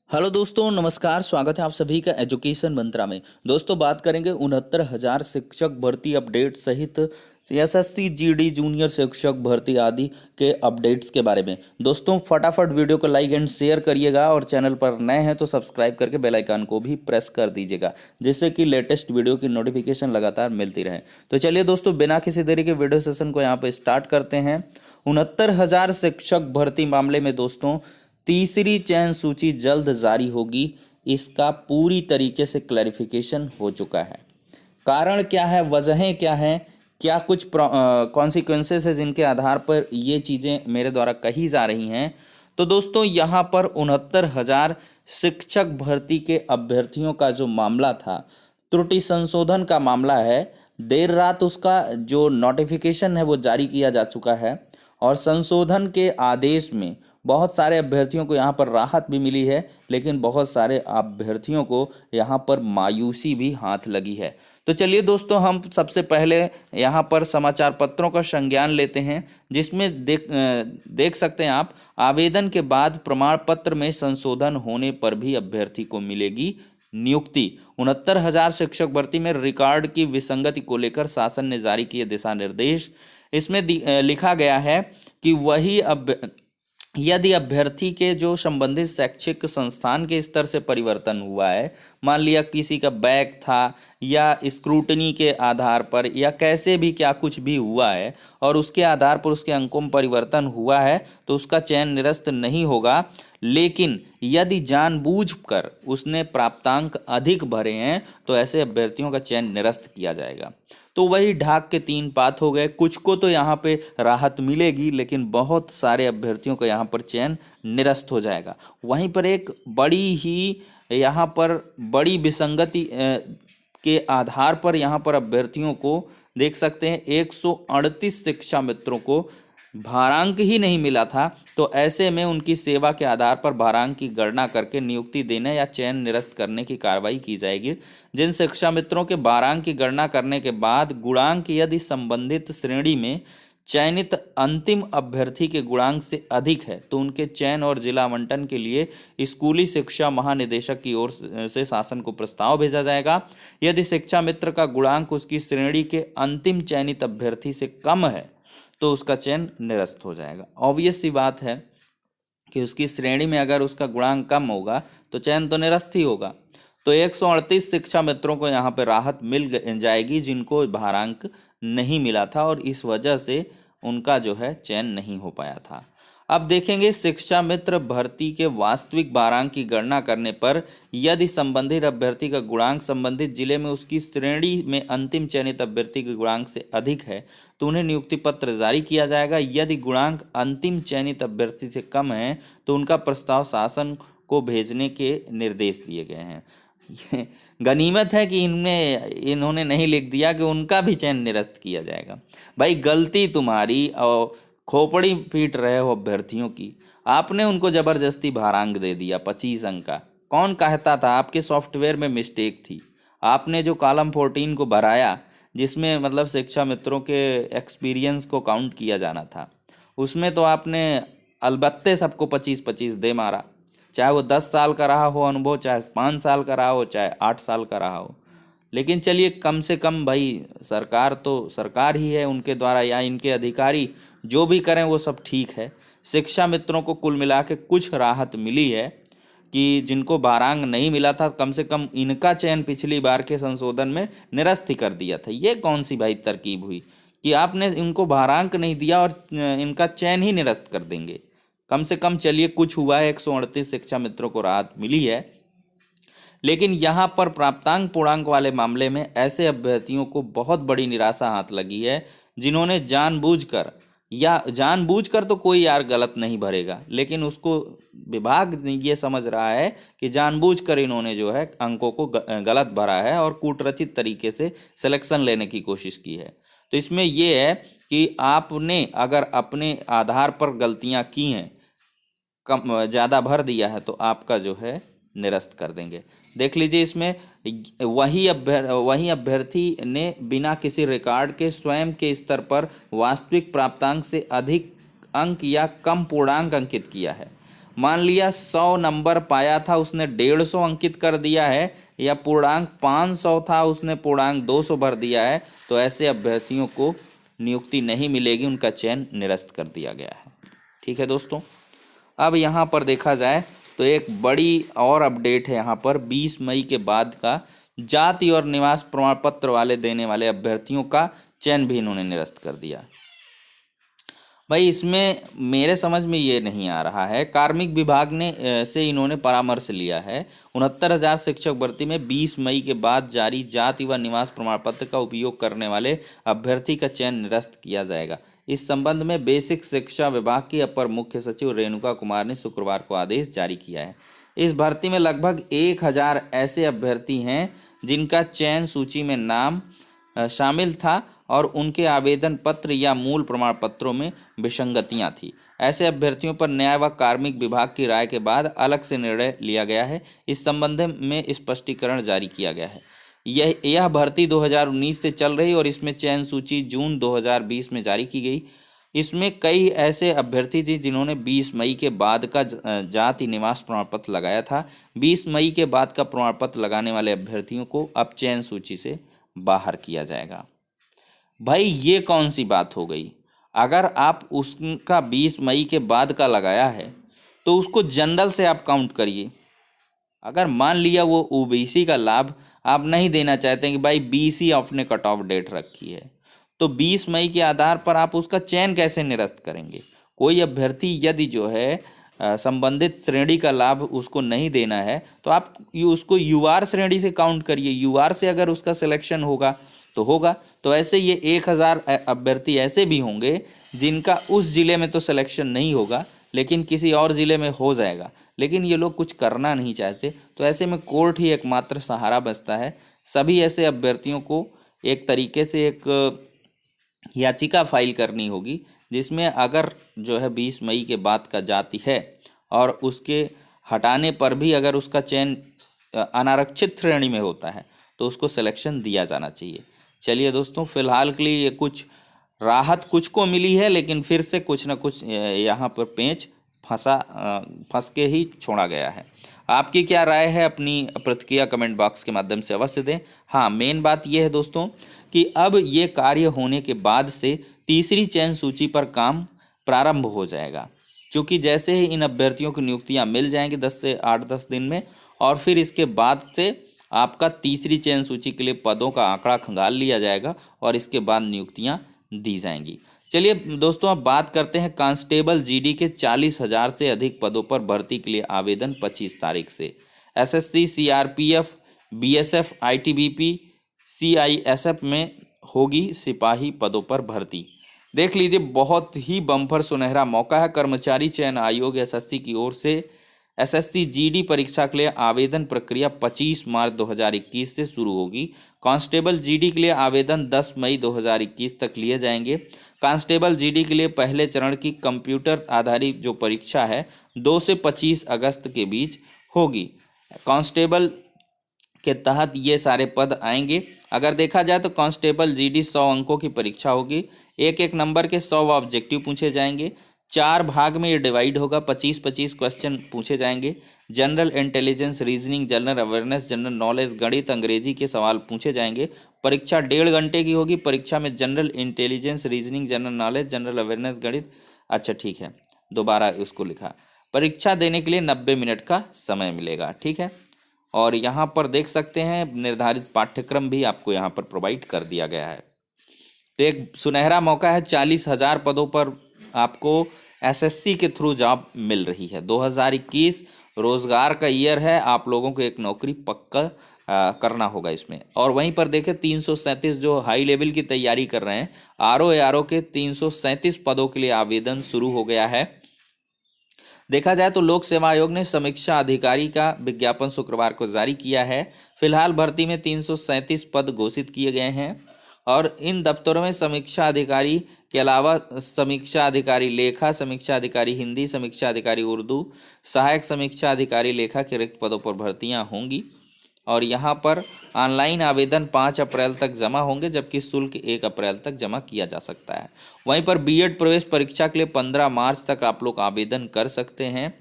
Hello दोस्तों, नमस्कार। स्वागत है आप सभी का एजुकेशन मंत्रा में। दोस्तों, बात करेंगे 69,000 शिक्षक भर्ती अपडेट सहित एसएससी जीडी जूनियर शिक्षक भर्ती आदि के अपडेट्स के बारे में। दोस्तों, फटाफट वीडियो को लाइक एंड शेयर करिएगा और चैनल पर नए हैं तो सब्सक्राइब करके बेल आइकन को भी प्रेस कर दीजिएगा, जिससे कि लेटेस्ट वीडियो की नोटिफिकेशन लगातार मिलती रहे। तो चलिए दोस्तों, बिना किसी देरी के वीडियो सेशन को यहाँ पर स्टार्ट करते हैं। 69,000 शिक्षक भर्ती मामले में दोस्तों तीसरी चयन सूची जल्द जारी होगी, इसका पूरी तरीके से क्लैरिफिकेशन हो चुका है। कारण क्या है, वजहें क्या हैं, क्या कुछ कॉन्सिक्वेंसेस है जिनके आधार पर ये चीज़ें मेरे द्वारा कही जा रही हैं। तो दोस्तों, यहाँ पर 69,000 शिक्षक भर्ती के अभ्यर्थियों का जो मामला था, त्रुटि संशोधन का मामला है। देर रात उसका जो नोटिफिकेशन है वो जारी किया जा चुका है और संशोधन के आदेश में बहुत सारे अभ्यर्थियों को यहाँ पर राहत भी मिली है, लेकिन बहुत सारे अभ्यर्थियों को यहाँ पर मायूसी भी हाथ लगी है। तो चलिए दोस्तों, हम सबसे पहले यहाँ पर समाचार पत्रों का संज्ञान लेते हैं, जिसमें देख सकते हैं आप, आवेदन के बाद प्रमाण पत्र में संशोधन होने पर भी अभ्यर्थी को मिलेगी नियुक्ति। 69,000 शिक्षक भर्ती में रिकॉर्ड की विसंगति को लेकर शासन ने जारी किए दिशा निर्देश। इसमें लिखा गया है कि यदि अभ्यर्थी के जो संबंधित शैक्षिक संस्थान के स्तर से परिवर्तन हुआ है, मान लिया किसी का बैक था या स्क्रूटनी के आधार पर या कैसे भी क्या कुछ भी हुआ है और उसके आधार पर उसके अंकों में परिवर्तन हुआ है, तो उसका चयन निरस्त नहीं होगा। लेकिन यदि जानबूझकर उसने प्राप्तांक अधिक भरे हैं तो ऐसे अभ्यर्थियों का चयन निरस्त किया जाएगा। तो वही ढाक के तीन पात हो गए। कुछ को तो यहाँ पे राहत मिलेगी, लेकिन बहुत सारे अभ्यर्थियों का यहाँ पर चयन निरस्त हो जाएगा। वहीं पर एक बड़ी ही यहाँ पर बड़ी विसंगति के आधार पर यहाँ पर अभ्यर्थियों को देख सकते हैं, 138 शिक्षा मित्रों को भारांक ही नहीं मिला था। तो ऐसे में उनकी सेवा के आधार पर भारांक की गणना करके नियुक्ति देने या चयन निरस्त करने की कार्रवाई की जाएगी। जिन शिक्षा मित्रों के भारांक की गणना करने के बाद गुणांक यदि संबंधित श्रेणी में चयनित अंतिम अभ्यर्थी के गुणांक से अधिक है तो उनके चयन और जिला आवंटन के लिए स्कूली शिक्षा महानिदेशक की ओर से शासन को प्रस्ताव भेजा जाएगा। यदि शिक्षा मित्र का गुणांक उसकी श्रेणी के अंतिम चयनित अभ्यर्थी से कम है तो उसका चयन निरस्त हो जाएगा। ऑब्वियस सी बात है कि उसकी श्रेणी में अगर उसका गुणांक कम होगा तो चयन तो निरस्त ही होगा। तो 138 शिक्षा मित्रों को यहाँ पर राहत मिल जाएगी जिनको भारांक नहीं मिला था और इस वजह से उनका जो है चयन नहीं हो पाया था। अब देखेंगे शिक्षा मित्र भर्ती के वास्तविक भारांक की गणना करने पर यदि संबंधित अभ्यर्थी का गुणांक संबंधित जिले में उसकी श्रेणी में अंतिम चयनित अभ्यर्थी के गुणांक से अधिक है तो उन्हें नियुक्ति पत्र जारी किया जाएगा। यदि गुणांक अंतिम चयनित अभ्यर्थी से कम है तो उनका प्रस्ताव शासन को भेजने के निर्देश दिए गए हैं। गनीमत है कि इन्होंने नहीं लिख दिया कि उनका भी चयन निरस्त किया जाएगा। भाई, गलती तुम्हारी और खोपड़ी पीट रहे हो अभ्यर्थियों की। आपने उनको जबरदस्ती भारांक दे दिया 25 अंक का। कौन कहता था? आपके सॉफ्टवेयर में मिस्टेक थी। आपने जो कॉलम 14 को भराया, जिसमें मतलब शिक्षा मित्रों के एक्सपीरियंस को काउंट किया जाना था, उसमें तो आपने अलबत्ते सबको 25-25 दे मारा, चाहे वो 10 साल का रहा हो अनुभव, चाहे 5 साल का रहा हो, चाहे 8 साल का रहा हो। लेकिन चलिए, कम से कम भाई, सरकार तो सरकार ही है, उनके द्वारा या इनके अधिकारी जो भी करें वो सब ठीक है। शिक्षा मित्रों को कुल मिला के कुछ राहत मिली है कि जिनको भारांक नहीं मिला था, कम से कम इनका चयन पिछली बार के संशोधन में निरस्त ही कर दिया था। ये कौन सी भाई तरकीब हुई कि आपने इनको भारांक नहीं दिया और इनका चयन ही निरस्त कर देंगे? कम से कम चलिए, कुछ हुआ है, 138 शिक्षा मित्रों को राहत मिली है। लेकिन यहाँ पर प्राप्तांक पूर्णांक वाले मामले में ऐसे अभ्यर्थियों को बहुत बड़ी निराशा हाथ लगी है जिन्होंने जानबूझकर तो कोई यार गलत नहीं भरेगा, लेकिन उसको विभाग ये समझ रहा है कि जानबूझकर इन्होंने जो है अंकों को गलत भरा है और कूटरचित तरीके से सिलेक्शन लेने की कोशिश की है। तो इसमें ये है कि आपने अगर अपने आधार पर गलतियां की हैं, कम ज़्यादा भर दिया है, तो आपका जो है निरस्त कर देंगे। देख लीजिए, इसमें वही अभ्यर्थी ने बिना किसी रिकॉर्ड के स्वयं के स्तर पर वास्तविक प्राप्तांक से अधिक अंक या कम पूर्णांक अंकित किया है। मान लिया 100 नंबर पाया था, उसने 150 अंकित कर दिया है, या पूर्णांक 500 था, उसने पूर्णांक 200 भर दिया है, तो ऐसे अभ्यर्थियों को नियुक्ति नहीं मिलेगी, उनका चयन निरस्त कर दिया गया है। ठीक है दोस्तों। अब यहाँ पर देखा जाए तो एक बड़ी और अपडेट है यहाँ पर, 20 मई के बाद का जाति और निवास प्रमाण पत्र वाले देने वाले अभ्यर्थियों का चयन भी इन्होंने निरस्त कर दिया। भाई इसमें मेरे समझ में ये नहीं आ रहा है, कार्मिक विभाग ने से इन्होंने परामर्श लिया है। 69,000 शिक्षक भर्ती में 20 मई के बाद जारी जाति व निवास प्रमाण पत्र का उपयोग करने वाले अभ्यर्थी का चयन निरस्त किया जाएगा। इस संबंध में बेसिक शिक्षा विभाग की अपर मुख्य सचिव रेणुका कुमार ने शुक्रवार को आदेश जारी किया है। इस भर्ती में लगभग 1,000 ऐसे अभ्यर्थी हैं जिनका चयन सूची में नाम शामिल था और उनके आवेदन पत्र या मूल प्रमाण पत्रों में विसंगतियां थी। ऐसे अभ्यर्थियों पर न्याय व कार्मिक विभाग की राय के बाद अलग से निर्णय लिया गया है। इस संबंध में स्पष्टीकरण जारी किया गया है। यह भर्ती 2019 से चल रही और इसमें चयन सूची जून 2020 में जारी की गई। इसमें कई ऐसे अभ्यर्थी थे जिन्होंने 20 मई के बाद का जाति निवास प्रमाण पत्र लगाया था। 20 मई के बाद का प्रमाण पत्र लगाने वाले अभ्यर्थियों को अब चयन सूची से बाहर किया जाएगा। भाई ये कौन सी बात हो गई? अगर आप उसका 20 मई के बाद का लगाया है तो उसको जनरल से आप काउंट करिए। अगर मान लिया वो ओबीसी का लाभ आप नहीं देना चाहते हैं कि भाई 20 ही आपने कट ऑफ डेट रखी है, तो 20 मई के आधार पर आप उसका चयन कैसे निरस्त करेंगे? कोई अभ्यर्थी यदि जो है संबंधित श्रेणी का लाभ उसको नहीं देना है तो आप उसको यूआर श्रेणी से काउंट करिए। यूआर से अगर उसका सिलेक्शन होगा तो होगा। तो ऐसे ये 1,000 अभ्यर्थी ऐसे भी होंगे जिनका उस ज़िले में तो सिलेक्शन नहीं होगा लेकिन किसी और ज़िले में हो जाएगा, लेकिन ये लोग कुछ करना नहीं चाहते। तो ऐसे में कोर्ट ही एकमात्र सहारा बचता है। सभी ऐसे अभ्यर्थियों को एक तरीके से एक याचिका फाइल करनी होगी जिसमें अगर जो है 20 मई के बाद का जाति है और उसके हटाने पर भी अगर उसका चयन अनारक्षित श्रेणी में होता है तो उसको सिलेक्शन दिया जाना चाहिए। चलिए दोस्तों, फिलहाल के लिए ये कुछ राहत कुछ को मिली है, लेकिन फिर से कुछ ना कुछ यहाँ पर पेंच फंस के ही छोड़ा गया है। आपकी क्या राय है? अपनी प्रतिक्रिया कमेंट बॉक्स के माध्यम से अवश्य दें। हाँ, मेन बात यह है दोस्तों कि अब ये कार्य होने के बाद से तीसरी चयन सूची पर काम प्रारंभ हो जाएगा, क्योंकि जैसे ही इन अभ्यर्थियों की नियुक्तियां मिल जाएंगी 10 से 8-10 दिन में, और फिर इसके बाद से आपका तीसरी चयन सूची के लिए पदों का आंकड़ा खंगाल लिया जाएगा और इसके बाद नियुक्तियां दी जाएंगी। चलिए दोस्तों, अब बात करते हैं कांस्टेबल जीडी के 40,000 से अधिक पदों पर भर्ती के लिए आवेदन 25 तारीख से। SSC, CRPF, BSF, ITBP, CISF में होगी सिपाही पदों पर भर्ती। देख लीजिए, बहुत ही बम्पर सुनहरा मौका है। कर्मचारी चयन आयोग एसएससी की ओर से एसएससी जीडी परीक्षा के लिए आवेदन प्रक्रिया 25 मार्च 2021 से शुरू होगी। कांस्टेबल जीडी के लिए आवेदन 10 मई 2021 तक लिए जाएंगे। कांस्टेबल जीडी के लिए पहले चरण की कंप्यूटर आधारित जो परीक्षा है 2 से 25 अगस्त के बीच होगी। कांस्टेबल के तहत ये सारे पद आएंगे। अगर देखा जाए तो कांस्टेबल जीडी 100 अंकों की परीक्षा होगी। एक नंबर के 100 ऑब्जेक्टिव पूछे जाएंगे। 4 भाग में ये डिवाइड होगा। 25-25 क्वेश्चन पूछे जाएंगे। General intelligence, reasoning, general awareness, general knowledge, गणित, अंग्रेजी के सवाल पूछे जाएंगे। परीक्षा 1.5 घंटे की होगी। परीक्षा में general intelligence, reasoning, general knowledge, general awareness, गणित, अच्छा ठीक है, दोबारा उसको लिखा। परीक्षा देने के लिए 90 मिनट का समय मिलेगा। ठीक है, और यहाँ पर देख सकते हैं निर्धारित पाठ्यक्रम भी आपको यहाँ पर प्रोवाइड कर दिया गया है। तो एक सुनहरा मौका है। 40,000 पदों पर आपको एसएससी के थ्रू जॉब मिल रही है। 2021 रोजगार का ईयर है। आप लोगों को एक नौकरी पक्का करना होगा इसमें। और वहीं पर देखें 337 जो हाई लेवल की तैयारी कर रहे हैं, आरओ के 337 पदों के लिए आवेदन शुरू हो गया है। देखा जाए तो लोक सेवा आयोग ने समीक्षा अधिकारी का विज्ञापन शुक्रवार को जारी किया है। फिलहाल भर्ती में 337 पद घोषित किए गए हैं और इन दफ्तरों में समीक्षा अधिकारी के अलावा समीक्षा अधिकारी लेखा, समीक्षा अधिकारी हिंदी, समीक्षा अधिकारी उर्दू, सहायक समीक्षा अधिकारी लेखा के रिक्त पदों पर भर्तियां होंगी। और यहाँ पर ऑनलाइन आवेदन 5 अप्रैल तक जमा होंगे, जबकि शुल्क 1 अप्रैल तक जमा किया जा सकता है। वहीं पर बीएड प्रवेश परीक्षा के लिए 15 मार्च तक आप लोग आवेदन कर सकते हैं।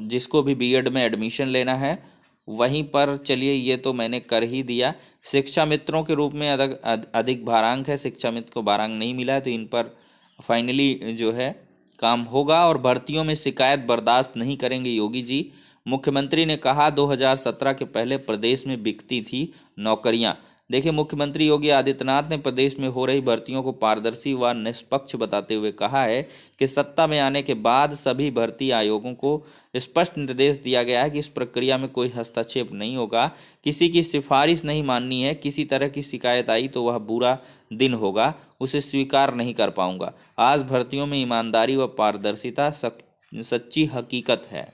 जिसको भी बीएड में एडमिशन लेना है वहीं पर चलिए, ये तो मैंने कर ही दिया। शिक्षा मित्रों के रूप में अधिक भारांक है, शिक्षा मित्र को भारांक नहीं मिला है, तो इन पर फाइनली जो है काम होगा। और भर्तियों में शिकायत बर्दाश्त नहीं करेंगे योगी जी। मुख्यमंत्री ने कहा 2017 के पहले प्रदेश में बिकती थी नौकरियां। देखिए, मुख्यमंत्री योगी आदित्यनाथ ने प्रदेश में हो रही भर्तियों को पारदर्शी व निष्पक्ष बताते हुए कहा है कि सत्ता में आने के बाद सभी भर्ती आयोगों को स्पष्ट निर्देश दिया गया है कि इस प्रक्रिया में कोई हस्तक्षेप नहीं होगा, किसी की सिफारिश नहीं माननी है, किसी तरह की शिकायत आई तो वह बुरा दिन होगा, उसे स्वीकार नहीं कर पाऊंगा। आज भर्तियों में ईमानदारी व पारदर्शिता सच्ची हकीकत है।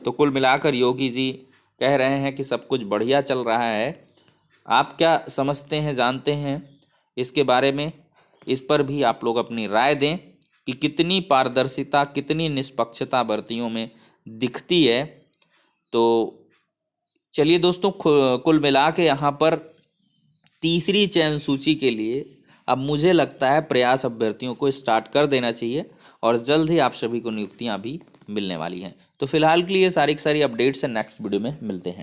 तो कुल मिलाकर योगी जी कह रहे हैं कि सब कुछ बढ़िया चल रहा है। आप क्या समझते हैं, जानते हैं इसके बारे में? इस पर भी आप लोग अपनी राय दें कि कितनी पारदर्शिता, कितनी निष्पक्षता भर्तियों में दिखती है। तो चलिए दोस्तों, कुल मिला के यहाँ पर तीसरी चयन सूची के लिए अब मुझे लगता है प्रयास अभ्यर्थियों को स्टार्ट कर देना चाहिए और जल्द ही आप सभी को नियुक्तियाँ भी मिलने वाली हैं। तो फिलहाल के लिए सारी की सारी अपडेट्स नेक्स्ट वीडियो में मिलते हैं।